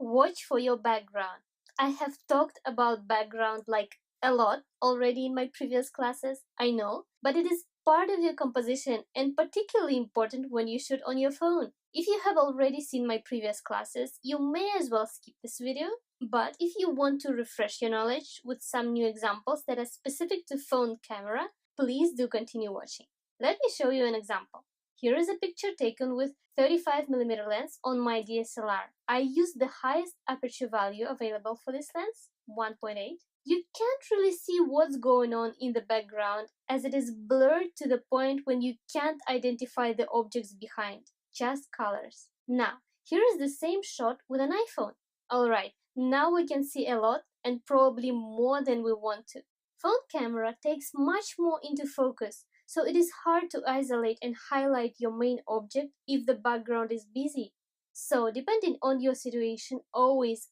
Watch for your background. I have talked about background like a lot already in my previous classes, I know, but it is part of your composition and particularly important when you shoot on your phone. If you have already seen my previous classes, you may as well skip this video, but if you want to refresh your knowledge with some new examples that are specific to phone camera, please do continue watching. Let me show you an example. Here is a picture taken with 35mm lens on my DSLR. I used the highest aperture value available for this lens, 1.8. You can't really see what's going on in the background as it is blurred to the point when you can't identify the objects behind, just colors. Now, here is the same shot with an iPhone. Alright, now we can see a lot and probably more than we want to. Phone camera takes much more into focus, so it is hard to isolate and highlight your main object if the background is busy. So, depending on your situation, always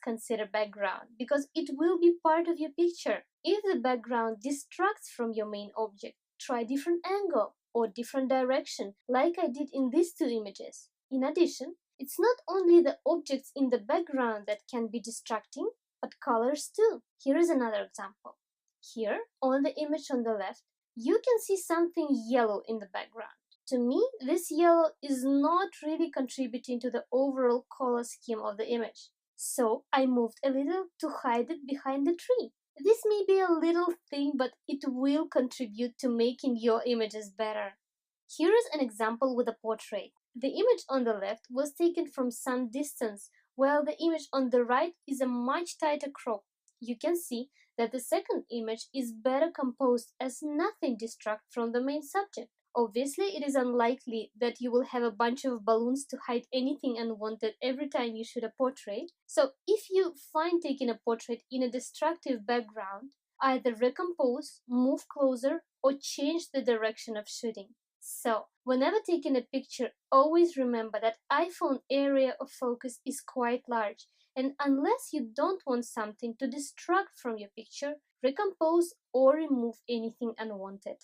consider background because it will be part of your picture. If the background distracts from your main object, try different angle or different direction like I did in these two images. In addition, it's not only the objects in the background that can be distracting, but colors too. Here is another example. Here, on the image on the left, you can see something yellow in the background. To me, this yellow is not really contributing to the overall color scheme of the image. So I moved a little to hide it behind the tree. This may be a little thing, but it will contribute to making your images better. Here is an example with a portrait. The image on the left was taken from some distance, while the image on the right is a much tighter crop. You can see that the second image is better composed as nothing distracts from the main subject. Obviously, it is unlikely that you will have a bunch of balloons to hide anything unwanted every time you shoot a portrait. So if you find taking a portrait in a distractive background, either recompose, move closer, or change the direction of shooting. So, whenever taking a picture, always remember that iPhone area of focus is quite large, and unless you don't want something to distract from your picture, recompose or remove anything unwanted.